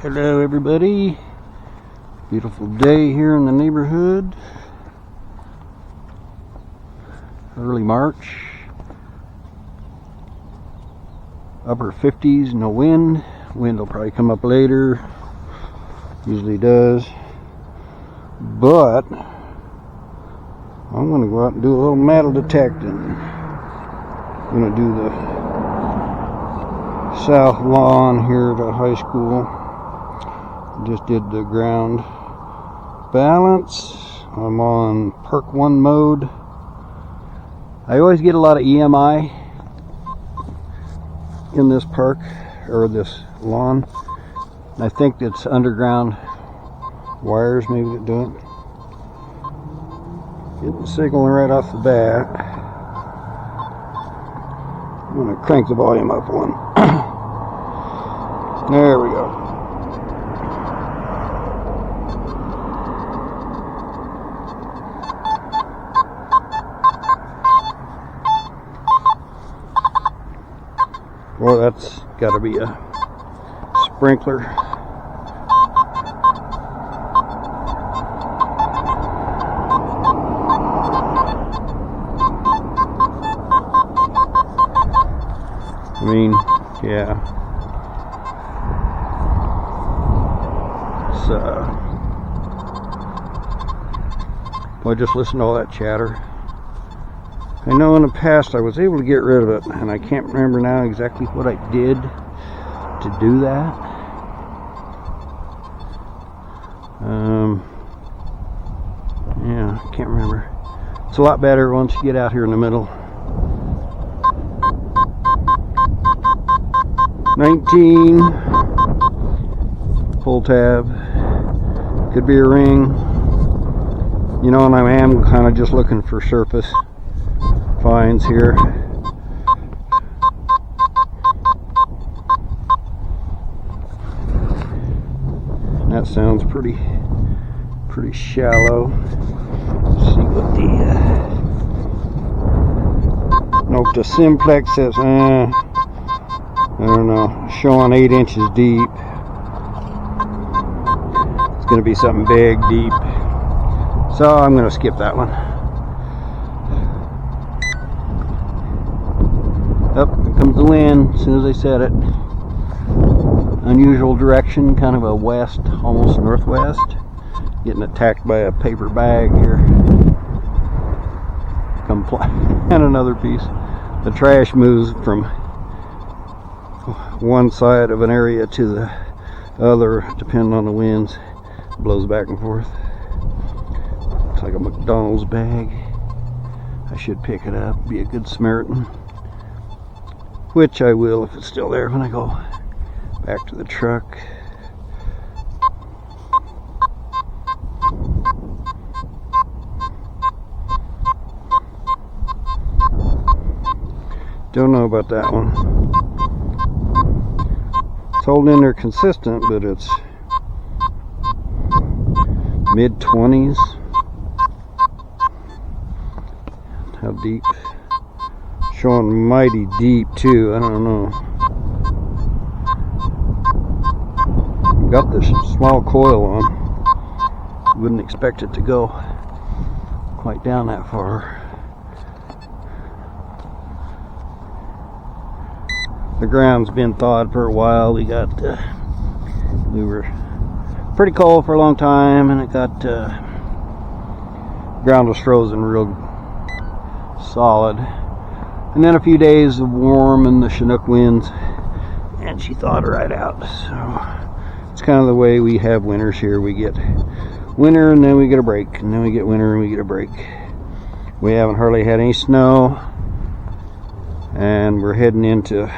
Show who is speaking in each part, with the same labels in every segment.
Speaker 1: Hello everybody, beautiful day here in the neighborhood, early March, upper 50s, no wind. Wind will probably come up later, usually does, but I'm going to go out and do a little metal detecting. I'm going to do the south lawn here at the high school. Just did the ground balance. I'm on Perk 1 mode. I always get a lot of EMI in this park, or this lawn. I think it's underground wires maybe that do it. Getting the signal right off the bat. I'm going to crank the volume up one. There we go. Well, that's got to be a sprinkler. I mean, yeah. So, well, just listen to all that chatter. I know in the past I was able to get rid of it, and I can't remember now exactly what I did to do that. Yeah, I can't remember. It's a lot better once you get out here in the middle. 19, pull tab, could be a ring, you know, and I am kind of just looking for surface finds here. That sounds pretty shallow. Let's see what the Nocta Simplex says. I don't know, showing 8 inches deep. It's going to be something big, deep. So I'm going to skip that one. Up comes the wind as soon as I said it. Unusual direction, kind of a west, almost northwest. Getting attacked by a paper bag here. And another piece. The trash moves from one side of an area to the other, depending on the winds. Blows back and forth. Looks like a McDonald's bag. I should pick it up. Be a good Samaritan. Which I will if it's still there when I go back to the truck. Don't know about that one. It's holding in there consistent, but it's mid-20s. How deep? Showing mighty deep too. I don't know. Got this small coil on. Wouldn't expect it to go quite down that far. The ground's been thawed for a while. We were pretty cold for a long time, and it got ground was frozen real solid. And then a few days of warm and the Chinook winds, and she thawed right out. So it's kind of the way we have winters here. We get winter and then we get a break, and then we get winter and we get a break. We haven't hardly had any snow, and we're heading into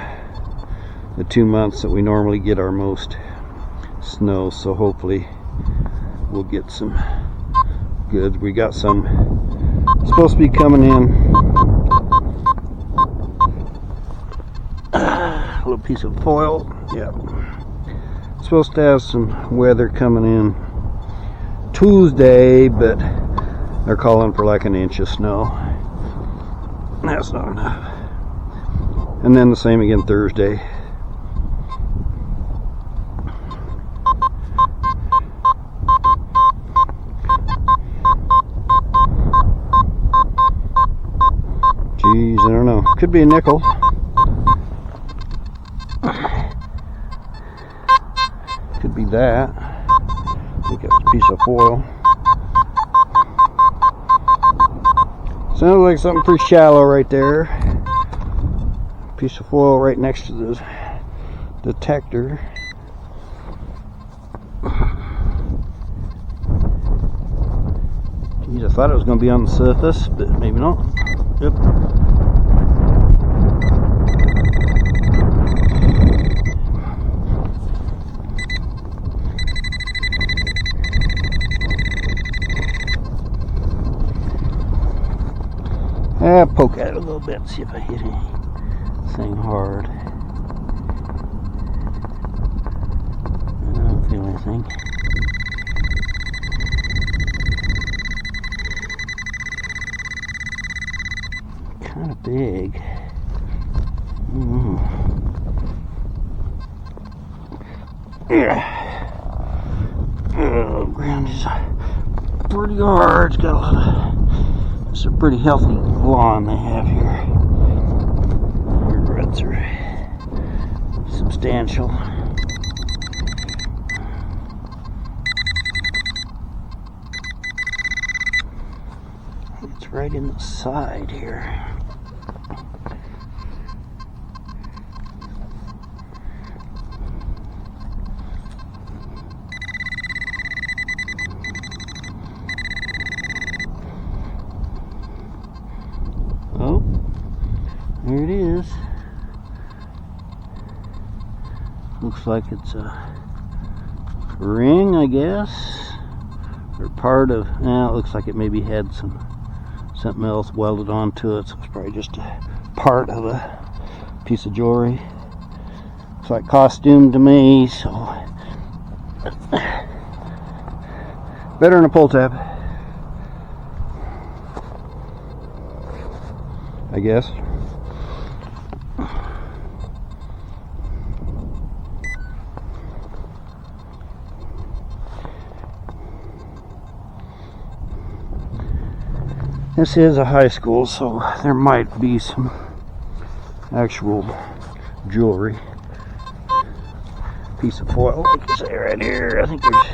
Speaker 1: the 2 months that we normally get our most snow, so hopefully we'll get some good. We got some supposed to be coming in. A little piece of foil. Yeah, supposed to have some weather coming in Tuesday, but they're calling for like an inch of snow. That's not enough. And then the same again Thursday. Could be a nickel. Could be that. I think it was a piece of foil. Sounds like something pretty shallow right there. Piece of foil right next to the detector. Geez, I thought it was going to be on the surface, but maybe not. Yep. Poke at it a little bit, see if I hit anything hard. I don't feel anything. Kind of big. Yeah. Oh, ground is pretty hard. It's got a lot of. It's a pretty healthy lawn they have here. Your roots are substantial. It's right in the side here. Oh, there it is. Looks like it's a ring, I guess, or part of. It looks like it maybe had something else welded onto it, so it's probably just a part of a piece of jewelry. Looks like costume to me, so better than a pull tab, I guess. This is a high school, so there might be some actual jewelry. Piece of foil, like I say, right here. I think there's.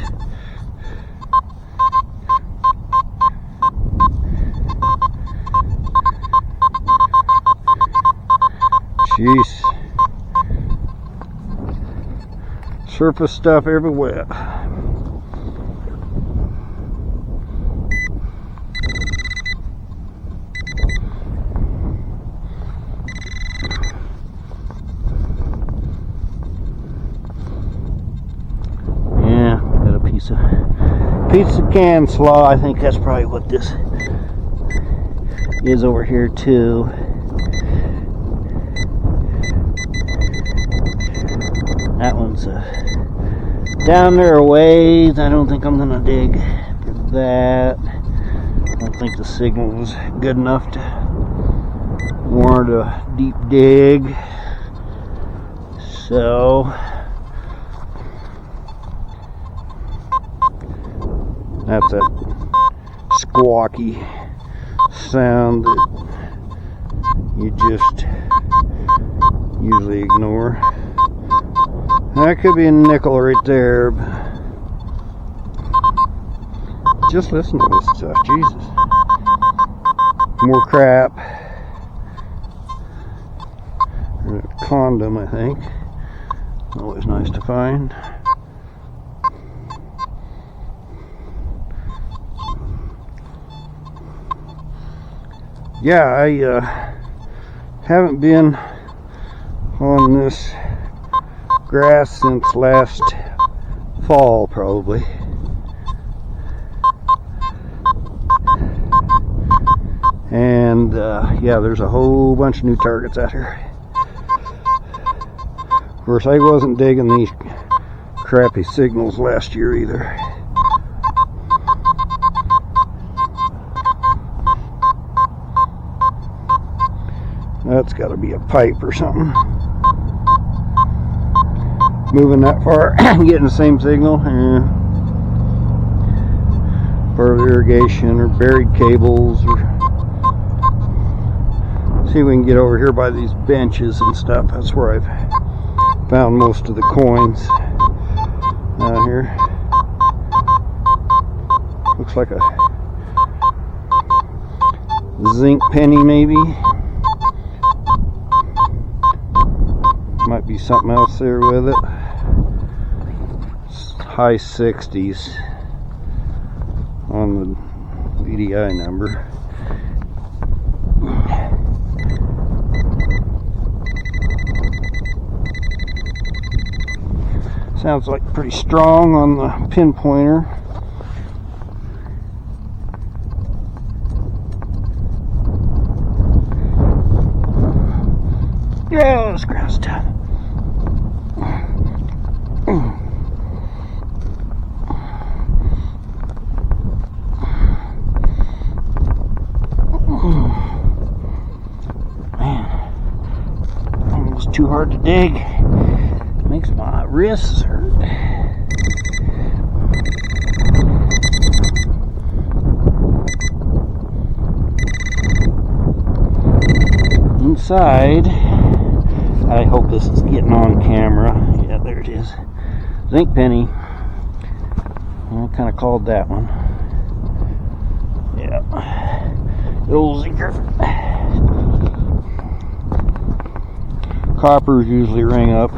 Speaker 1: Jeez. Surface stuff everywhere. Yeah, got a piece of can slaw. I think that's probably what this is over here too. That one's down there a ways. I don't think I'm gonna dig for that. I don't think the signal was good enough to warrant a deep dig. So that's that squawky sound that you just usually ignore. That could be a nickel right there. Just listen to this stuff, Jesus. More crap. A condom, I think. Always nice to find. Yeah, I haven't been on this grass since last fall, probably. And yeah, there's a whole bunch of new targets out here. Of course, I wasn't digging these crappy signals last year either. That's got to be a pipe or something. Moving that far, getting the same signal. Part of irrigation or buried cables or See if we can get over here by these benches and stuff. That's where I've found most of the coins out here. Looks like a zinc penny, maybe. Might be something else there with it. It's high 60s on the VDI number. Sounds like pretty strong on the pinpointer. Yeah, this ground's tough. Man, almost too hard to dig. Makes my wrists hurt. Inside, I hope this is getting on camera. Yeah, there it is. Zinc penny. I kind of called that one. Yeah. The old zinker. Coppers usually ring up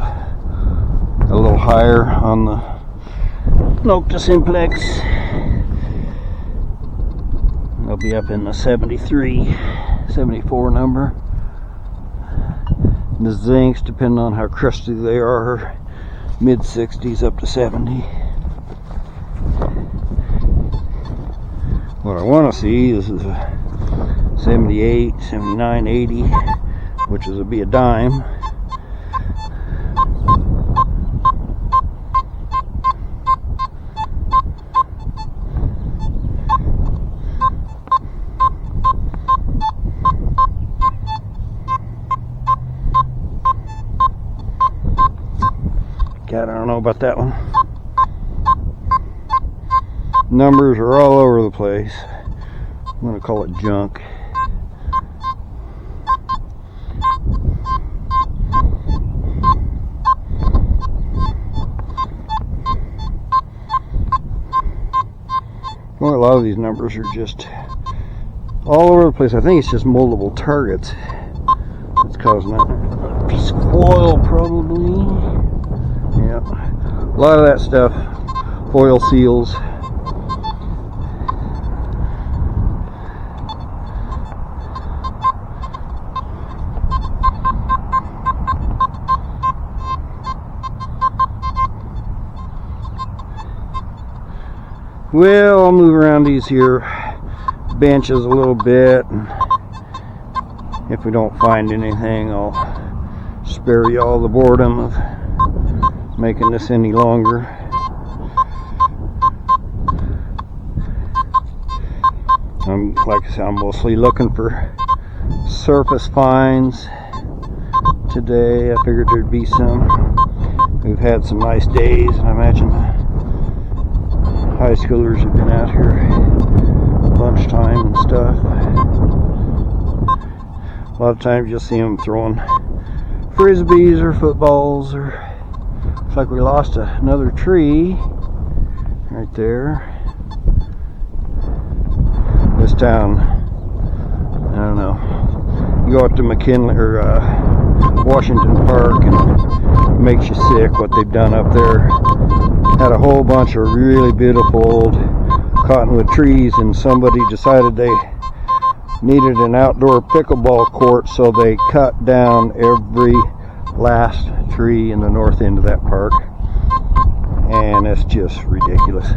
Speaker 1: a little higher on the Noctis Simplex. They'll be up in the 73, 74 number. The zincs, depending on how crusty they are, mid 60s up to 70. What I want to see is a 78, 79, 80, which will be a dime. God, I don't know about that one. Numbers are all over the place. I'm going to call it junk. Well, a lot of these numbers are just all over the place. I think it's just multiple targets that's causing that. A piece of foil, probably. Yeah, a lot of that stuff, foil seals. Well, I'll move around these here benches a little bit, and if we don't find anything, I'll spare you all the boredom of making this any longer. Like I said, I'm mostly looking for surface finds today. I figured there'd be some. We've had some nice days, and I imagine high schoolers have been out here lunchtime and stuff. A lot of times you'll see them throwing frisbees or footballs. Or looks like we lost another tree right there. This town, I don't know. You go out to McKinley or Washington Park, and it makes you sick what they've done up there. Had a whole bunch of really beautiful old cottonwood trees, and somebody decided they needed an outdoor pickleball court, so they cut down every last tree in the north end of that park, and it's just ridiculous.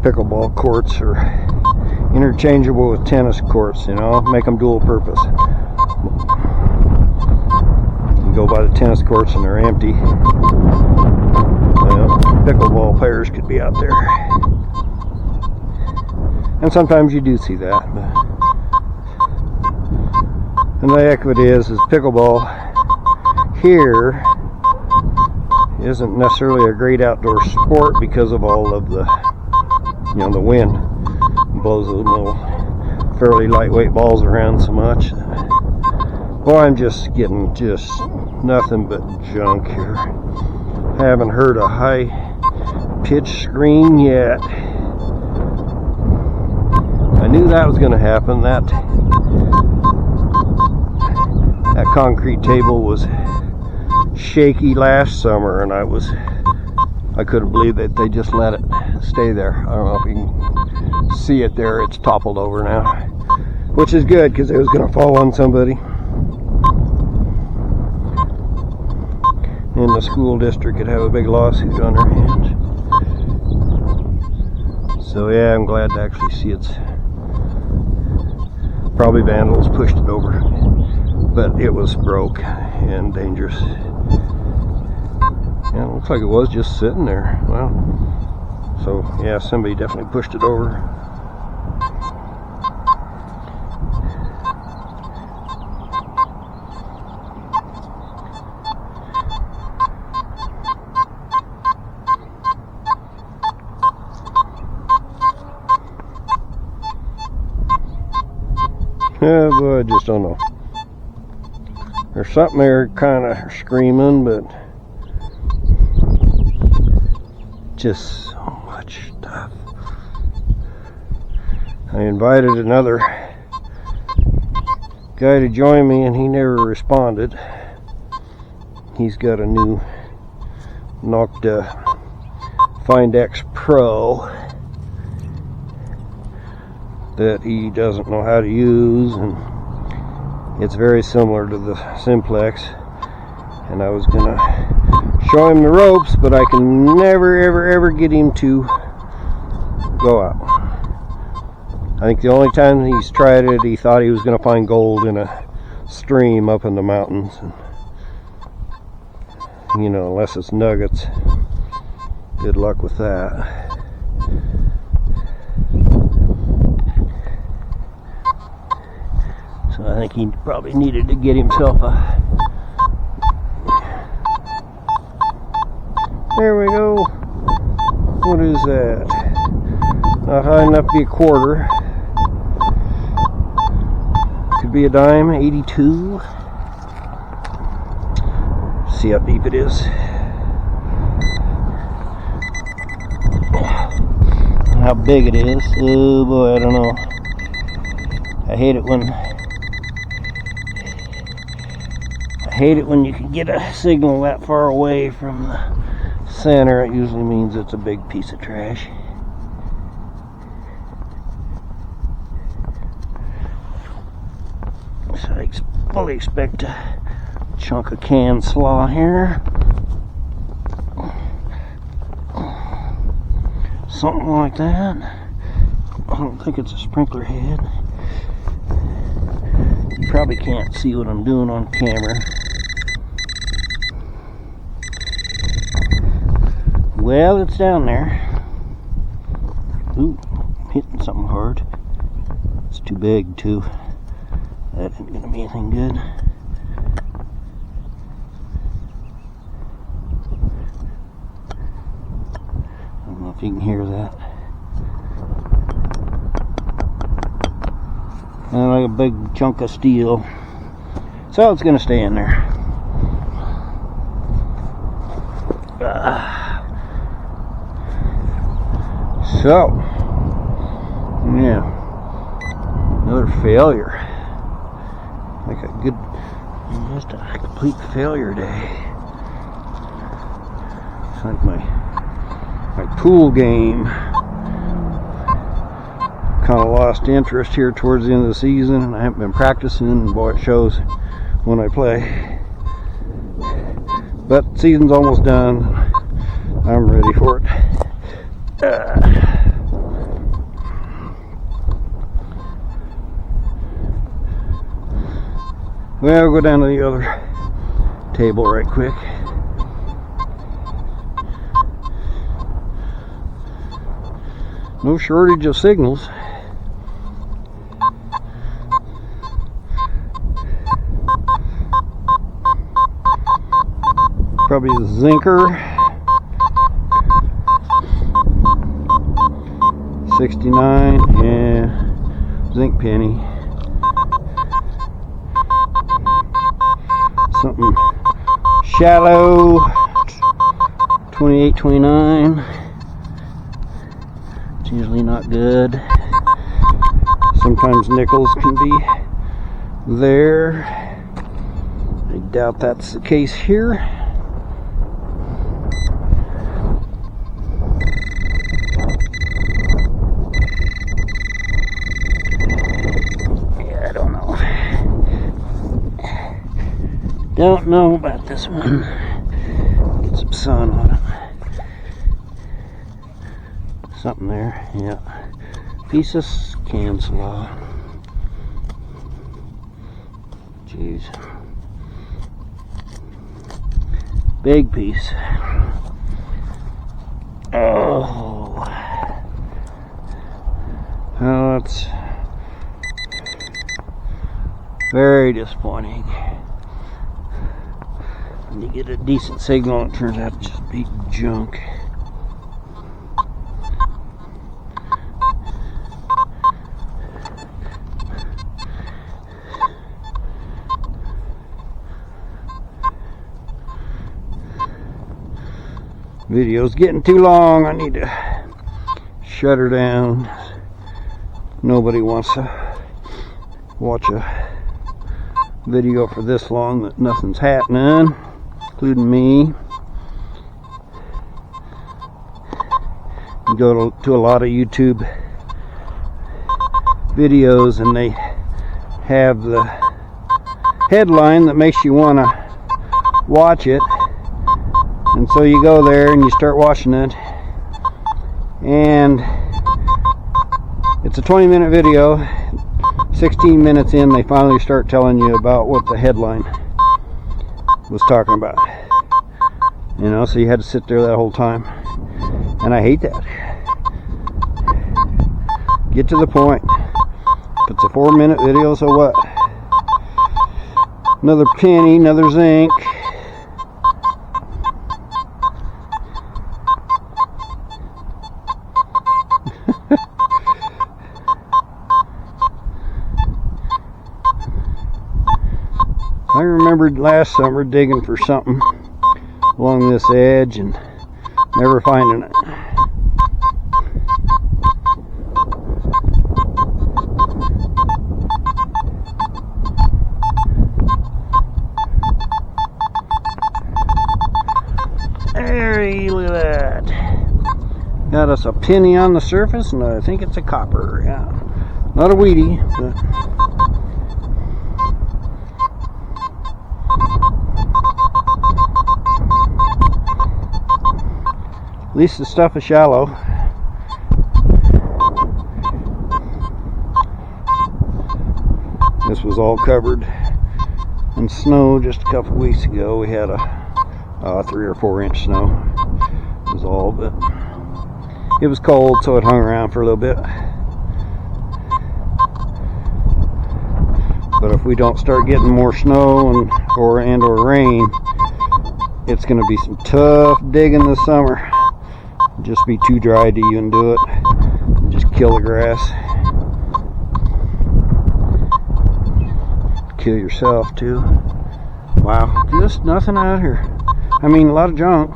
Speaker 1: Pickleball courts are interchangeable with tennis courts, you know, make them dual purpose. You go by the tennis courts and they're empty. Well, pickleball players could be out there. And sometimes you do see that. And the heck of it is pickleball here isn't necessarily a great outdoor sport because of all of the, you know, the wind. blows those little fairly lightweight balls around so much. Boy, I'm just getting just nothing but junk here. Haven't heard a high pitch scream yet. I knew that was going to happen. That concrete table was shaky last summer, and I couldn't believe that they just let it stay there. I don't know if you can see it there. It's toppled over now, which is good because it was going to fall on somebody. And the school district could have a big lawsuit on their hands. So yeah, I'm glad to actually see it's probably vandals pushed it over, but it was broke and dangerous. Yeah, it looks like it was just sitting there. Well, so yeah, somebody definitely pushed it over. Yeah, boy, I just don't know. There's something there kind of screaming, but just so much stuff. I invited another guy to join me, and he never responded. He's got a new Nokta Find X Pro that he doesn't know how to use, and it's very similar to the Simplex, and I was gonna show him the ropes, but I can never ever get him to go out. I think the only time he's tried it, he thought he was gonna find gold in a stream up in the mountains, and, you know, unless it's nuggets, good luck with that. So I think he probably needed to get himself a... There we go. What is that? Not high enough to be a quarter. Could be a dime, 82. See how deep it is. How big it is. Oh boy, I don't know. I hate it when you can get a signal that far away from the center. It usually means it's a big piece of trash. So I fully expect a chunk of canned slaw here. Something like that. I don't think it's a sprinkler head. You probably can't see what I'm doing on camera. Well, it's down there. Ooh, hitting something hard. It's too big, too. That ain't gonna be anything good. I don't know if you can hear that. And like a big chunk of steel. So it's gonna stay in there. So, yeah, another failure. Like just a complete failure day. It's like my pool game kind of lost interest here towards the end of the season, and I haven't been practicing, and boy, it shows when I play. But season's almost done. I'm ready for it. Well, I'll go down to the other table right quick. No shortage of signals. Probably a zinker. 69, yeah, zinc penny. Something shallow, 28, 29. It's usually not good. Sometimes nickels can be there. I doubt that's the case here. Yeah, I don't know. Don't know about this one. Get some sun on it. Something there, yeah. Piece of can slaw. Jeez. Big piece. Oh. Oh, that's very disappointing. When you get a decent signal, it turns out to just be junk. Video's getting too long. I need to shut her down. Nobody wants to watch a video for this long that nothing's happening, including me. You go to a lot of YouTube videos and they have the headline that makes you want to watch it. And so you go there and you start watching it, and it's a 20-minute video. 16 minutes in, they finally start telling you about what the headline was talking about. You know, so you had to sit there that whole time, and I hate that. Get to the point. If it's a 4-minute video, so what? Another penny, another zinc. I remembered last summer digging for something along this edge and never finding it. Hey, look at that. Got us a penny on the surface, and I think it's a copper. Yeah, not a weedy, but at least the stuff is shallow. This was all covered in snow just a couple weeks ago. We had a 3 or 4 inch snow. It was all, but it was cold, so it hung around for a little bit. But if we don't start getting more snow or rain, it's going to be some tough digging this summer. Just be too dry to even do it. Just kill the grass. Kill yourself too. Wow, just nothing out here. I mean, a lot of junk.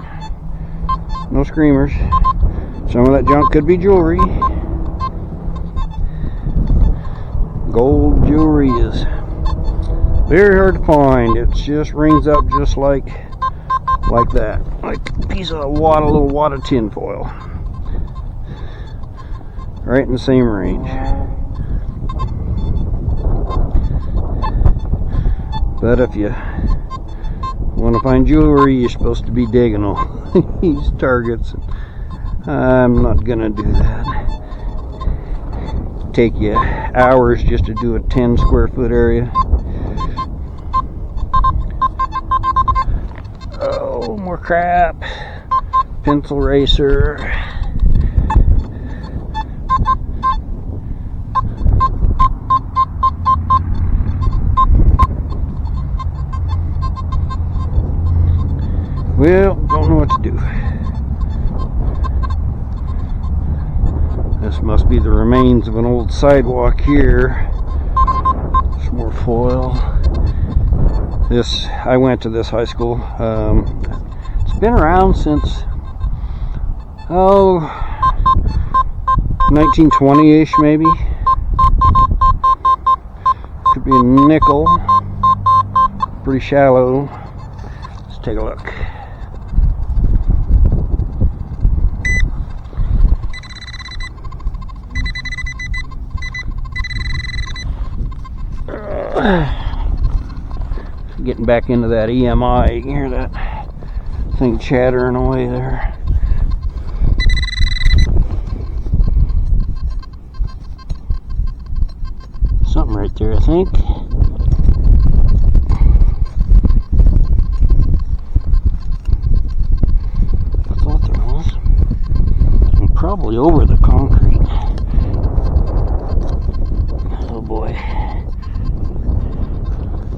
Speaker 1: No screamers. Some of that junk could be jewelry. Gold jewelry is very hard to find. It just rings up just like that, like a piece of little wad of tin foil, right in the same range. But if you want to find jewelry, you're supposed to be digging all these targets. I'm not gonna do that. Take you hours just to do a 10 square foot area. Oh, more crap. Pencil eraser. Well, don't know what to do. This This must be the remains of an old sidewalk here. Some more foil. I went to this high school. It's been around since 1920-ish maybe. Could be a nickel. Pretty shallow. Let's take a look. Getting back into that EMI. You can hear that thing chattering away there. Something right there, I think. I thought there was. I'm probably over the concrete. Oh boy.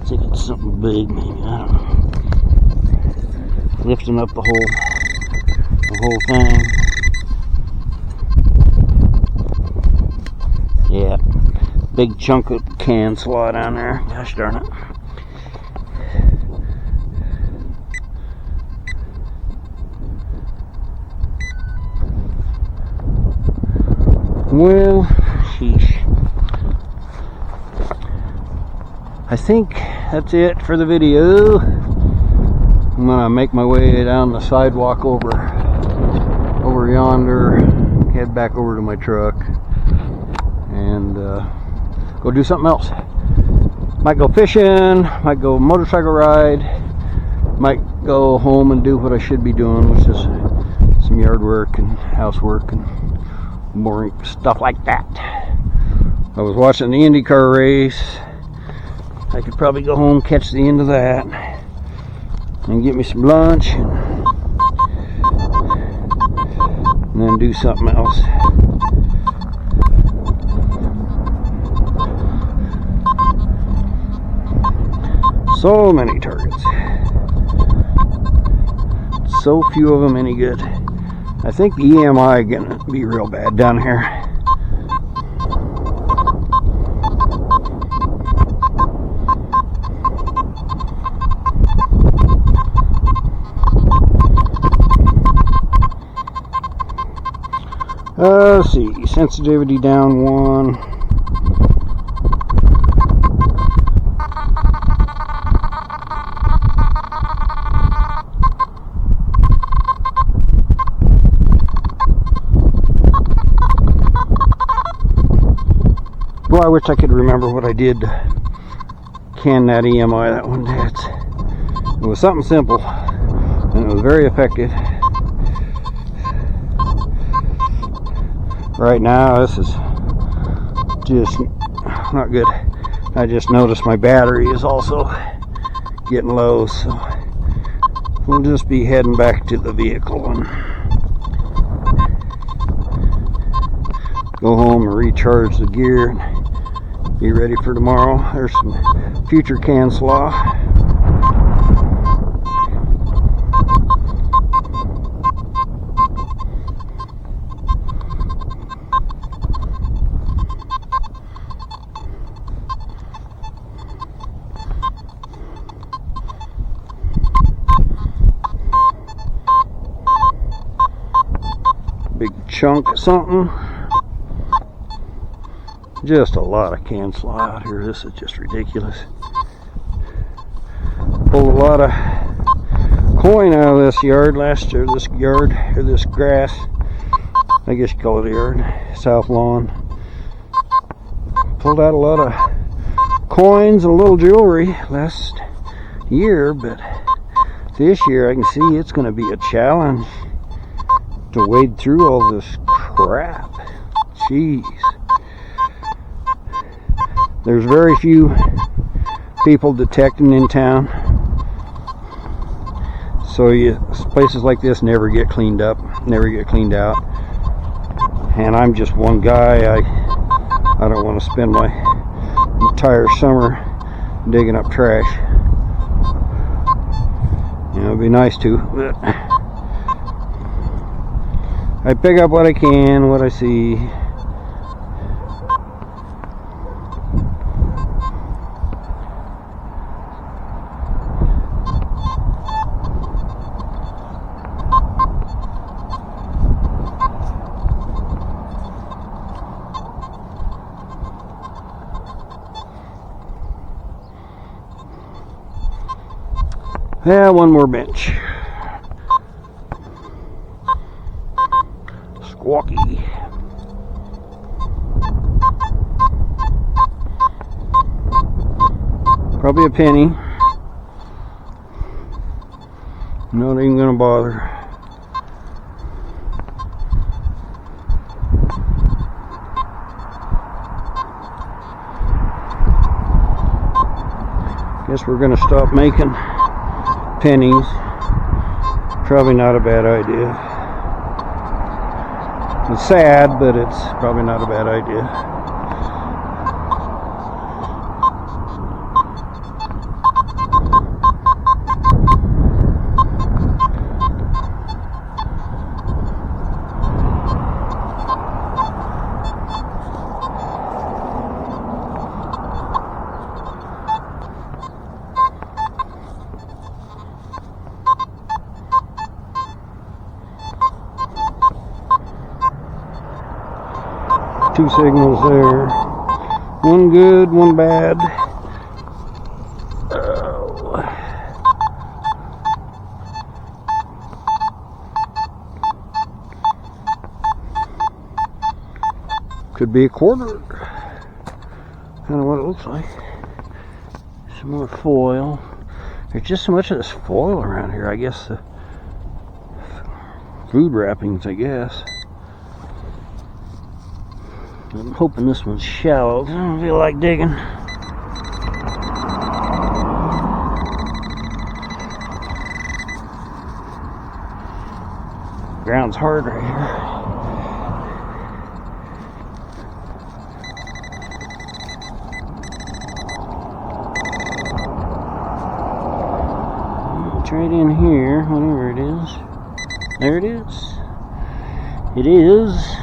Speaker 1: I think it's something big, maybe. I don't know. Lifting up the whole thing. Yeah. Big chunk of can slaw down there. Gosh darn it. Well, sheesh. I think that's it for the video. I'm gonna make my way down the sidewalk over yonder, head back over to my truck, and go do something else. Might go fishing, might go motorcycle ride, might go home and do what I should be doing, which is some yard work and housework and boring stuff like that. I was watching the IndyCar race. I could probably go home, catch the end of that, and get me some lunch, and then do something else. So many targets. So few of them any good. I think the EMI is gonna be real bad down here. Let's see, sensitivity down 1. Well, I wish I could remember what I did to can that EMI that one day. It was something simple, and it was very effective. Right now, this is just not good. I just noticed my battery is also getting low, so we'll just be heading back to the vehicle and go home and recharge the gear and be ready for tomorrow. There's some future can slaw. Big chunk of something. Just a lot of can slaw out here. This is just ridiculous. Pulled a lot of coin out of this yard last year. This yard, or this grass, I guess you call it a yard, south lawn. Pulled out a lot of coins and a little jewelry last year, but this year I can see it's going to be a challenge to wade through all this crap. Jeez. There's very few people detecting in town, so places like this never get cleaned up, never get cleaned out. And I'm just one guy. I don't want to spend my entire summer digging up trash. You know, it'd be nice to, but I pick up what I can, what I see. Yeah, one more bench. Squawky. Probably a penny. Not even gonna bother. Guess we're gonna stop making pennies. Probably not a bad idea. It's sad, but it's probably not a bad idea. 2 signals there. One good, one bad. Oh. Could be a quarter. Kind of what it looks like. Some more foil. There's just so much of this foil around here. I guess the food wrappings, I guess. I'm hoping this one's shallow. I don't feel like digging. Ground's hard right here. It's right in here, whatever it is. There it is. It is